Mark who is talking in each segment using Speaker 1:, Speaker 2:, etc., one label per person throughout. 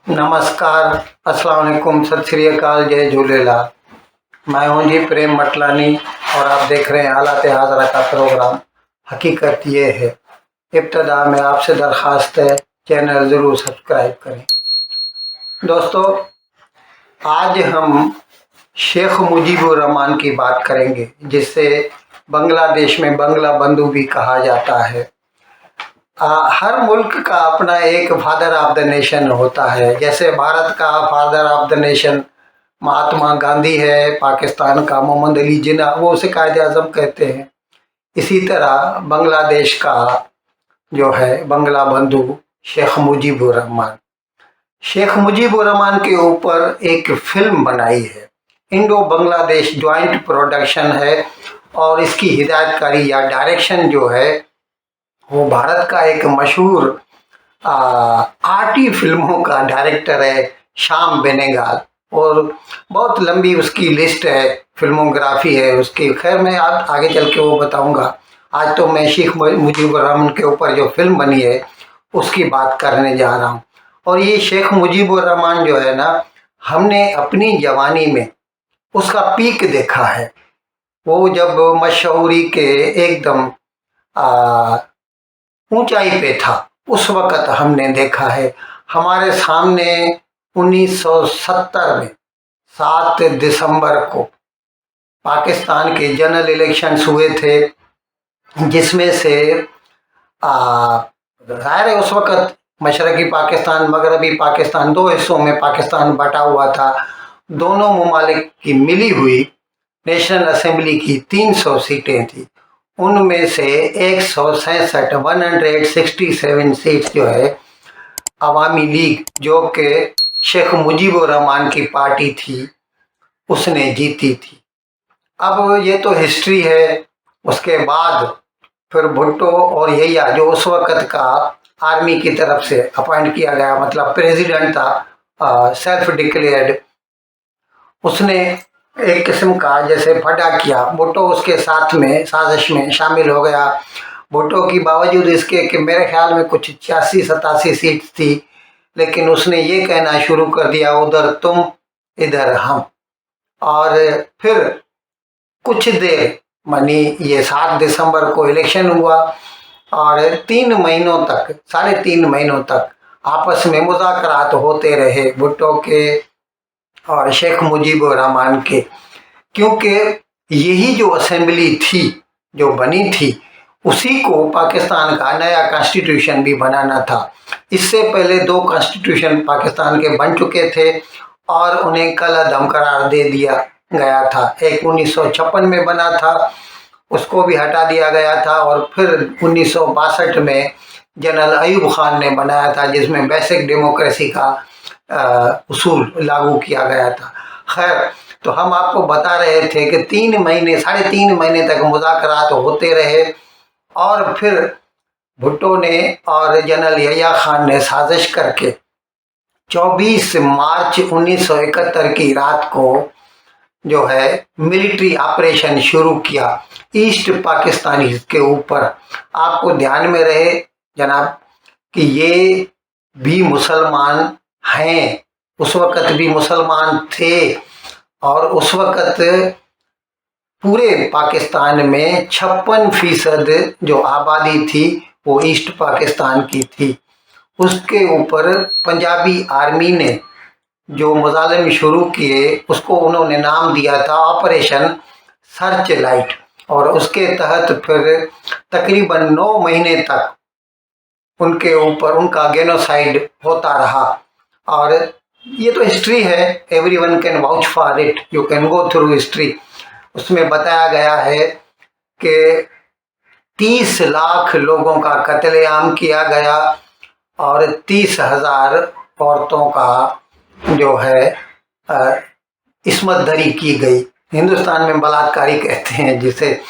Speaker 1: नमस्कार, अस्सलाम वालेकुम, सत श्री अकाल, जय झूलेलाल। मैं हूं जी प्रेम मटलानी और आप देख रहे हैं हालात हाज़रा का प्रोग्राम। हकीकत ये है, इब्तदा में आपसे दरख्वास्त है चैनल ज़रूर सब्सक्राइब करें। दोस्तों, आज हम शेख मुजीबुर रहमान की बात करेंगे, जिसे बांग्लादेश में बंगला बंधु भी कहा जाता है। हर मुल्क का अपना एक फादर ऑफ द नेशन होता है। जैसे भारत का father of the nation Mahatma Gandhi है, पाकिस्तान का मोहम्मद अली जिन्ना, वो उसे कायदे आज़म कहते हैं। इसी तरह बांग्लादेश का जो है बंगला बंधु शेख मुजीबुर रहमान। शेख मुजीबुर रहमान के ऊपर एक फिल्म बनाई है, इंडो बांग्लादेश ज्वाइंट प्रोडक्शन है, और इसकी हिदायतकारी या डायरेक्शन जो है वो भारत का एक मशहूर आर्टी फिल्मों का डायरेक्टर है श्याम बेनेगल, और बहुत लंबी उसकी लिस्ट है, फिल्मोग्राफी है उसकी। खैर मैं आप आगे चल के वो बताऊंगा। आज तो मैं शेख मुजीबुर रहमान के ऊपर जो फिल्म बनी है उसकी बात करने जा रहा हूँ। और ये शेख मुजीबुर रहमान जो है ना, हमने अपनी जवानी में उसका पीक देखा है। वो जब मशहूरी के एकदम ऊंचाई पे था, उस वक़्त हमने देखा है। हमारे सामने 1970 में 7 दिसंबर को पाकिस्तान के जनरल इलेक्शंस हुए थे, जिसमें से ज़ाहिर है उस वक़्त मशरक़ी पाकिस्तान, मगरबी पाकिस्तान, दो हिस्सों में पाकिस्तान बटा हुआ था। दोनों ममालिक की मिली हुई नेशनल असेंबली की 300 सीटें थी। उनमें से 167 सीट्स जो है अवामी लीग, जो कि शेख मुजीबुर रहमान की पार्टी थी, उसने जीती थी। अब ये तो हिस्ट्री है। उसके बाद फिर भुट्टो और यहिया, जो उस वक़्त का आर्मी की तरफ से अपॉइंट किया गया, मतलब प्रेसिडेंट था, सेल्फ डिक्लेयर्ड, उसने एक किस्म का जैसे फटा किया। भुट्टो उसके साथ में साजिश में शामिल हो गया। भुट्टो की बावजूद इसके कि मेरे ख्याल में कुछ 86-87 सीट थी, लेकिन उसने ये कहना शुरू कर दिया, उधर तुम इधर हम। और फिर कुछ देर मानी ये 7 दिसंबर को इलेक्शन हुआ, और 3 महीनों तक, 3.5 महीनों तक आपस में मुज़ाकरात होते रहे भुट्टो के और शेख मुजीबुर रहमान के। क्योंकि यही जो असेंबली थी, जो बनी थी, उसी को पाकिस्तान का नया कॉन्स्टिट्यूशन भी बनाना था। इससे पहले 2 कॉन्स्टिट्यूशन पाकिस्तान के बन चुके थे और उन्हें कलअदम करार दे दिया गया था। एक 1956 में बना था, उसको भी हटा दिया गया था, और फिर 1962 में जनरल अयूब खान ने बनाया था, जिसमें बेसिक डेमोक्रेसी का उसूल लागू किया गया था। खैर, तो हम आपको बता रहे थे कि 3 महीने, 3.5 महीने तक मुज़ाकरात होते रहे, और फिर भुट्टो ने और जनरल यहिया खान ने साजिश करके 24 मार्च 1971 की रात को जो है मिलिट्री ऑपरेशन शुरू किया ईस्ट पाकिस्तानी के ऊपर। आपको ध्यान में रहे जनाब कि ये भी मुसलमान हैं, उस वक़्त भी मुसलमान थे, और उस वक़्त पूरे पाकिस्तान में 56% जो आबादी थी वो ईस्ट पाकिस्तान की थी। उसके ऊपर पंजाबी आर्मी ने जो मुजालिम शुरू किए, उसको उन्होंने नाम दिया था ऑपरेशन सर्च लाइट, और उसके तहत फिर तकरीबन 9 महीने तक उनके ऊपर उनका गेनोसाइड होता रहा। और ये तो हिस्ट्री है, everyone can vouch for it, you can go through history. उसमें बताया गया है कि 30 लाख लोगों का कत्लेआम किया गया, और 30,000 औरतों का जो है इस्मत दरी की गई। हिंदुस्तान में बलात्कारी कहते हैं जिसे।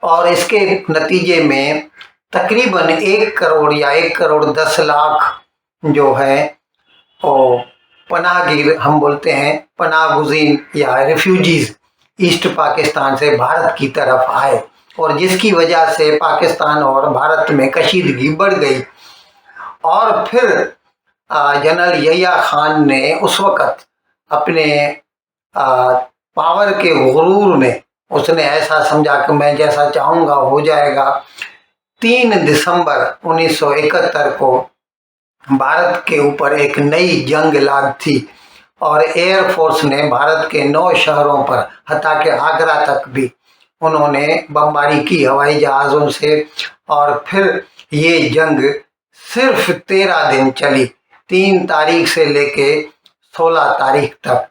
Speaker 1: और इसके नतीजे में तकरीबन 1 करोड़ या 1 करोड़ 10 लाख जो है वो पनाहगीर, हम बोलते हैं पनाह गुज़ीन या रेफ्यूजीज, ईस्ट पाकिस्तान से भारत की तरफ आए, और जिसकी वजह से पाकिस्तान और भारत में कशीदगी बढ़ गई। और फिर जनरल यहिया खान ने उस वक़्त अपने पावर के गुरूर में उसने ऐसा समझा कि मैं जैसा चाहूँगा हो जाएगा। 3 दिसंबर 1971 को भारत के ऊपर एक नई जंग लाद थी और एयरफोर्स ने भारत के 9 शहरों पर, हत्ता के आगरा तक भी उन्होंने बमबारी की हवाई जहाज़ों से। और फिर ये जंग सिर्फ 13 दिन चली, 3 तारीख से लेके 16 तारीख तक।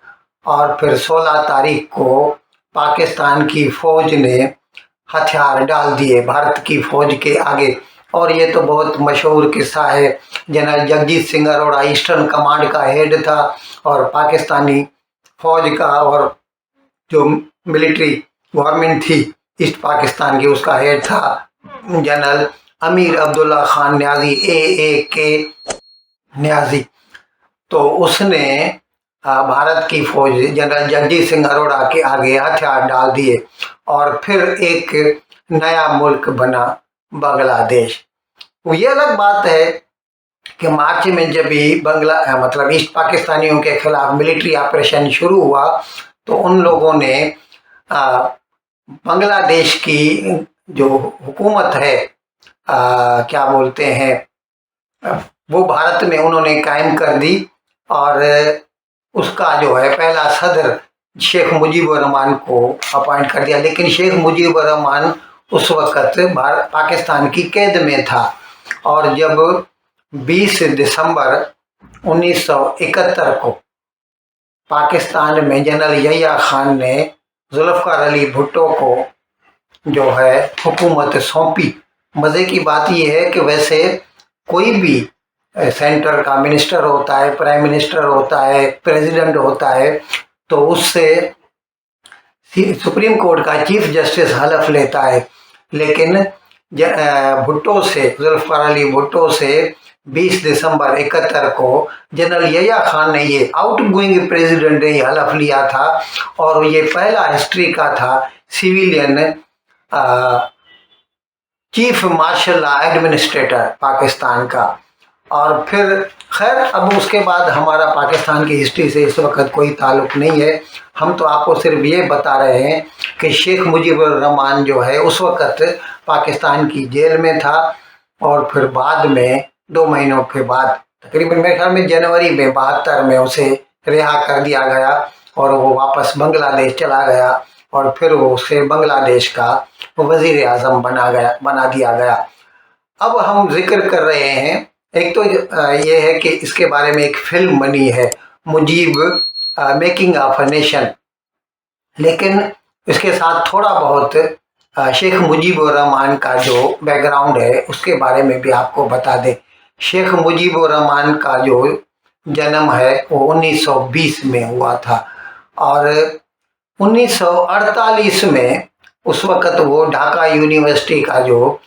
Speaker 1: और फिर 16 तारीख को पाकिस्तान की फौज ने हथियार डाल दिए भारत की फौज के आगे। और ये तो बहुत मशहूर किस्सा है। General Jagjit Singh Arora eastern command का हेड था और पाकिस्तानी फौज का और जो मिलिट्री गवर्नमेंट थी ईस्ट पाकिस्तान की, उसका हेड था general Amir Abdullah Khan Niazi, AAK Niazi. तो उसने भारत की फौज जनरल जगजीत सिंह अरोड़ा के आगे हथियार डाल दिए और फिर एक नया मुल्क बना बांग्लादेश। वो ये अलग बात है कि मार्च में जब भी मतलब ईस्ट पाकिस्तानियों के खिलाफ मिलिट्री ऑपरेशन शुरू हुआ तो उन लोगों ने बांग्लादेश की जो हुकूमत है, क्या बोलते हैं, वो भारत में उन्होंने कायम कर दी। और उसका जो है पहला सदर शेख मुजीबुर रहमान को अपॉइंट कर दिया। लेकिन शेख मुजीबुर रहमान उस वक़्त पाकिस्तान की कैद में था। और जब 20 दिसंबर 1971 को पाकिस्तान में जनरल यहिया खान ने जुल्फ़िकार अली भुट्टो को जो है हुकूमत सौंपी। मज़े की बात यह है कि वैसे कोई भी सेंटर का मिनिस्टर होता है, प्राइम मिनिस्टर होता है, प्रेसिडेंट होता है, तो उससे सुप्रीम कोर्ट का चीफ जस्टिस हलफ लेता है। लेकिन भुट्टो से, जुल्फ़िकार अली भुट्टो से 20 दिसंबर 71 को जनरल यहिया खान ने, ये आउट गोइंग प्रेसिडेंट ने हलफ लिया था। और ये पहला हिस्ट्री का था civilian chief marshal administrator Pakistan का। और फिर खैर अब उसके बाद हमारा पाकिस्तान की हिस्ट्री से इस वक्त कोई ताल्लुक़ नहीं है। हम तो आपको सिर्फ ये बता रहे हैं कि शेख मुजीबुर रहमान जो है उस वक्त पाकिस्तान की जेल में था। और फिर बाद में 2 महीनों के बाद, तकरीबन मेरे ख्याल में जनवरी में 72 में उसे रिहा कर दिया गया और वो वापस बांग्लादेश चला गया। और फिर वो उसे बांग्लादेश का वज़ीर आज़म बना दिया गया। अब हम जिक्र कर रहे हैं, एक तो ये है कि इसके बारे में एक फिल्म बनी है Mujib, making of a nation. लेकिन इसके साथ थोड़ा बहुत शेख मुजीबुर रहमान का जो बैकग्राउंड है उसके बारे में भी आपको बता दें। शेख मुजीबुर रहमान का जो जन्म है वो 1920 में हुआ था। और 1948 में उस वक़्त वो ढाका यूनिवर्सिटी का जो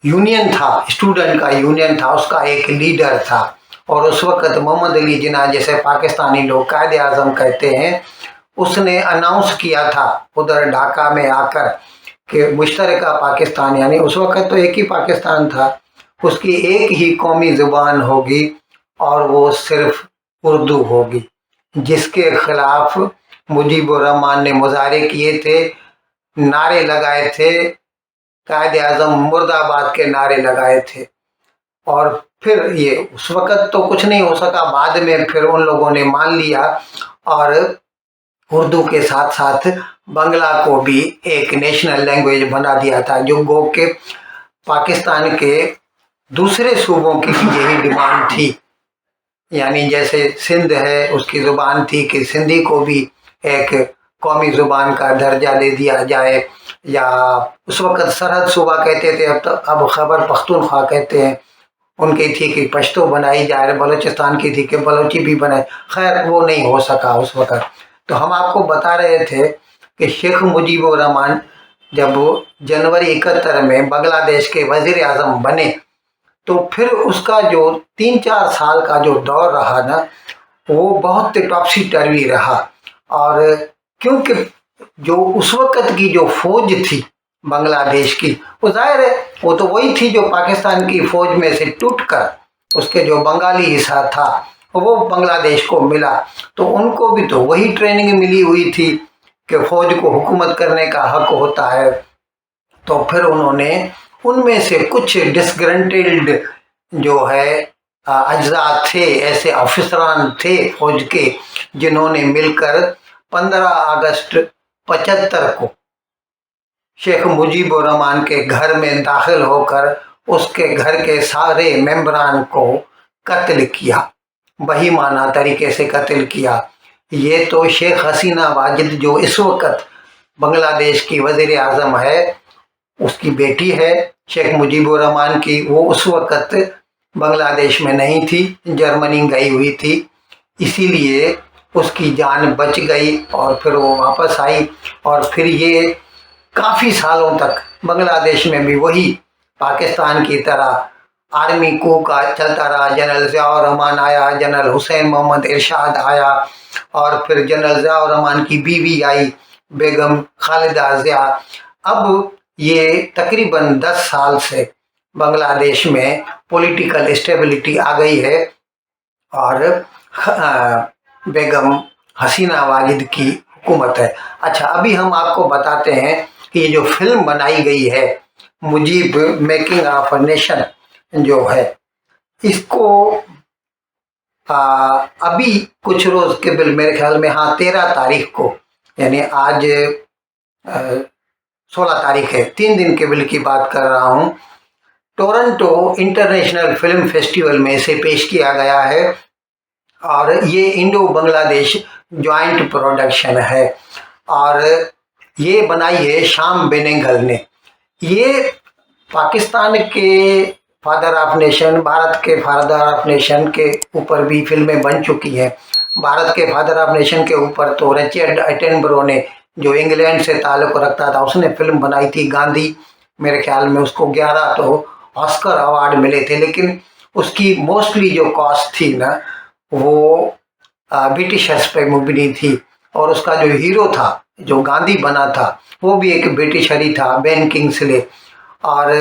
Speaker 1: यूनियन था, स्टूडेंट का यूनियन था, उसका एक लीडर था। और उस वक़्त मोहम्मद अली जिन्ना, जैसे पाकिस्तानी लोग कायदे आज़म कहते हैं, उसने अनाउंस किया था उधर ढाका में आकर कि मुश्तरका पाकिस्तान, यानी उस वक़्त तो एक ही पाकिस्तान था, उसकी एक ही कौमी ज़ुबान होगी और वो सिर्फ उर्दू होगी। जिसके खिलाफ मुजीबुर रहमान ने मुजाहरे किए थे, नारे लगाए थे, कायदे आज़म मुर्दाबाद के नारे लगाए थे। और फिर ये उस वक़्त तो कुछ नहीं हो सका, बाद में फिर उन लोगों ने मान लिया और उर्दू के साथ साथ बांग्ला को भी एक नेशनल लैंग्वेज बना दिया था, जो गो के पाकिस्तान के दूसरे सूबों की भी यही डिमांड थी। यानी जैसे सिंध है, उसकी ज़ुबान थी कि सिंधी को भी एक कौमी ज़ुबान का दर्जा दे दिया जाए। या उस वक़्त सरहद सूबा कहते थे, अब खैबर पख्तूनख्वा कहते हैं। उनकी थी कि पश्तो बनाई जाए, बलूचिस्तान की थी कि बलोची भी बनाए। खैर वो नहीं हो सका उस वक़्त। तो हम आपको बता रहे थे कि शेख मुजीबुर रहमान जब जनवरी 71 में बांग्लादेश के वज़ीर आज़म बने, तो फिर उसका जो 3-4 साल का जो दौर रहा ना, वो बहुत टॉपसी टर्वी रहा। और क्योंकि जो उस वक़्त की जो फौज थी बांग्लादेश की, वो ज़ाहिर है वो तो वही थी जो पाकिस्तान की फौज में से टूटकर उसके जो बंगाली हिस्सा था वो बांग्लादेश को मिला, तो उनको भी तो वही ट्रेनिंग मिली हुई थी कि फौज को हुकूमत करने का हक होता है। तो फिर उन्होंने उनमें से कुछ डिसग्रंटेल्ड जो है अज्जा थे, ऐसे ऑफिसरान थे फौज के, जिन्होंने मिलकर 15 अगस्त 75 को शेख मुजीबुर रहमान के घर में दाखिल होकर उसके घर के सारे मेंबरान को कत्ल किया, बहीमाना तरीके से कत्ल किया। ये तो शेख हसीना वाजिद जो इस वक्त बांग्लादेश की वजीर आजम है, उसकी बेटी है शेख मुजीबुर रहमान की, वो उस वक्त बांग्लादेश में नहीं थी, जर्मनी गई हुई थी, इसीलिए उसकी जान बच गई और फिर वो वापस आई। और फिर ये काफ़ी सालों तक बांग्लादेश में भी वही पाकिस्तान की तरह आर्मी को का चलता रहा। जनरल ज़ियाउर रहमान आया, जनरल हुसैन मोहम्मद इरशाद आया, और फिर जनरल ज़ियाउर रहमान की बीवी आई बेगम खालिदा ज़िया। अब ये तकरीबन 10 साल से बांग्लादेश में पॉलिटिकल स्टेबिलिटी आ गई है और बेगम हसीना वालिद की हुकूमत है। अच्छा, अभी हम आपको बताते हैं कि ये जो फिल्म बनाई गई है Mujib making of a nation जो है, इसको अभी कुछ रोज के बिल मेरे ख्याल में, हाँ 13 तारीख को, यानी आज 16 तारीख है, 3 दिन के बिल की बात कर रहा हूँ, टोरंटो इंटरनेशनल फिल्म फेस्टिवल में इसे पेश किया गया है। और ये इंडो बांग्लादेश जॉइंट प्रोडक्शन है और ये बनाई है श्याम बेनेगल ने। ये पाकिस्तान के फादर ऑफ नेशन, भारत के फादर ऑफ नेशन के ऊपर भी फिल्में बन चुकी हैं। भारत के फादर ऑफ नेशन के ऊपर तो रिचर्ड एटनबरो ने, जो इंग्लैंड से ताल्लुक़ रखता था, उसने फिल्म बनाई थी गांधी। मेरे ख्याल में उसको 11 तो ऑस्कर अवार्ड मिले थे, लेकिन उसकी मोस्टली जो कॉस्ट थी ना, वो ब्रिटिशर्स पे मुबनी थी। और उसका जो हीरो था, जो गांधी बना था, वो भी एक ब्रिटिशर ही था, बेन किंग्सले। और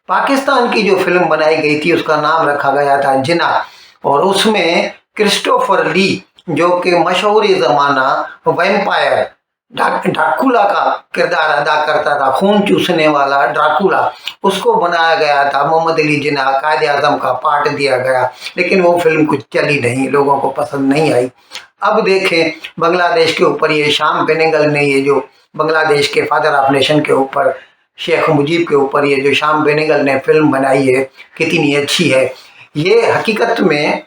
Speaker 1: पाकिस्तान की जो फिल्म बनाई गई थी उसका नाम रखा गया था जिना, और उसमें क्रिस्टोफर ली, जो कि मशहूर ज़माना वैम्पायर ड्राकुला का किरदार अदा करता था, खून चूसने वाला ड्राकुला, उसको बनाया गया था। मोहम्मद अली जिन्ना कायद आज़म का पार्ट दिया गया, लेकिन वो फिल्म कुछ चली नहीं, लोगों को पसंद नहीं आई। अब देखें बांग्लादेश के ऊपर ये श्याम बेनेगल ने, ये जो बांग्लादेश के फादर ऑफ नेशन के ऊपर, शेख मुजीब के ऊपर, ये जो श्याम बेनेगल ने फिल्म बनाई है, कितनी अच्छी है। ये हकीकत में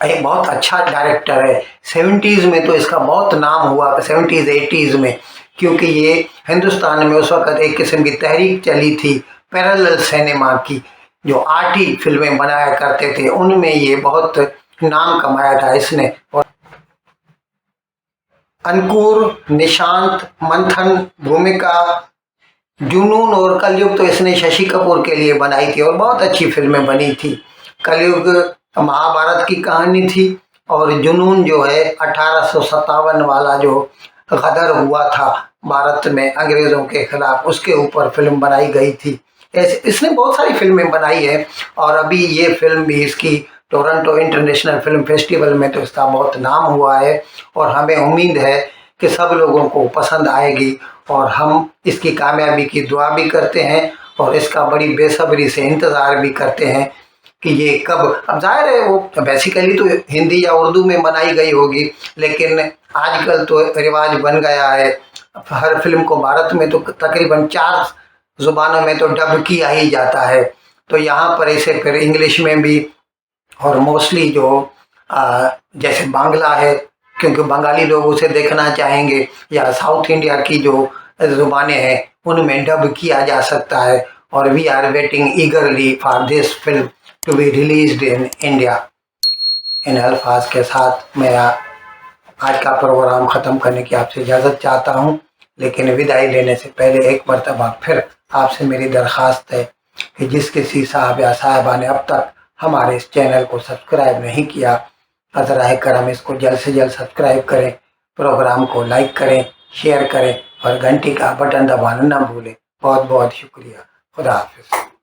Speaker 1: एक बहुत अच्छा डायरेक्टर है। 70s में तो इसका बहुत नाम हुआ, 70s 80s में, क्योंकि ये हिंदुस्तान में उस वक्त एक किस्म की तहरीक चली थी पैरेलल सिनेमा की, जो आर्टी फिल्में बनाया करते थे, उनमें ये बहुत नाम कमाया था इसने। और अंकुर, निशांत, मंथन, भूमिका, जुनून और कलयुग तो इसने शशि कपूर के लिए बनाई थी और बहुत अच्छी फिल्में बनी थी। कलयुग महाभारत की कहानी थी और जुनून जो है 1857 वाला जो गदर हुआ था भारत में अंग्रेज़ों के खिलाफ, उसके ऊपर फिल्म बनाई गई थी। ऐसे इसने बहुत सारी फिल्में बनाई है और अभी ये फिल्म भी इसकी टोरंटो इंटरनेशनल फिल्म फेस्टिवल में तो इसका बहुत नाम हुआ है और हमें उम्मीद है कि सब लोगों को पसंद आएगी और हम इसकी कामयाबी की दुआ भी करते हैं और इसका बड़ी बेसब्री से इंतज़ार भी करते हैं कि ये कब। अब जाहिर है वो बेसिकली तो हिंदी या उर्दू में बनाई गई होगी, लेकिन आजकल तो रिवाज बन गया है, हर फिल्म को भारत में तो तकरीबन 4 ज़ुबानों में तो डब किया ही जाता है। तो यहाँ पर इसे फिर इंग्लिश में भी, और मोस्टली जो जैसे बांग्ला है, क्योंकि बंगाली लोग उसे देखना चाहेंगे, या साउथ इंडिया की जो ज़ुबानें हैं उनमें डब किया जा सकता है। और we are waiting eagerly for this film to be released in India. इन अल्फाज के साथ मैं आज का प्रोग्राम ख़त्म करने की आपसे इजाज़त चाहता हूँ, लेकिन विदाई लेने से पहले एक मरतबा फिर आपसे मेरी दरख्वास्त है कि जिस किसी साहब या साहिबा ने अब तक हमारे इस चैनल को सब्सक्राइब नहीं किया, अज़राए करम इसको जल्द से जल्द सब्सक्राइब करें, प्रोग्राम को लाइक करें, शेयर करें और घंटी का बटन दबाना ना भूलें। बहुत बहुत शुक्रिया। खुदा हाफिज़।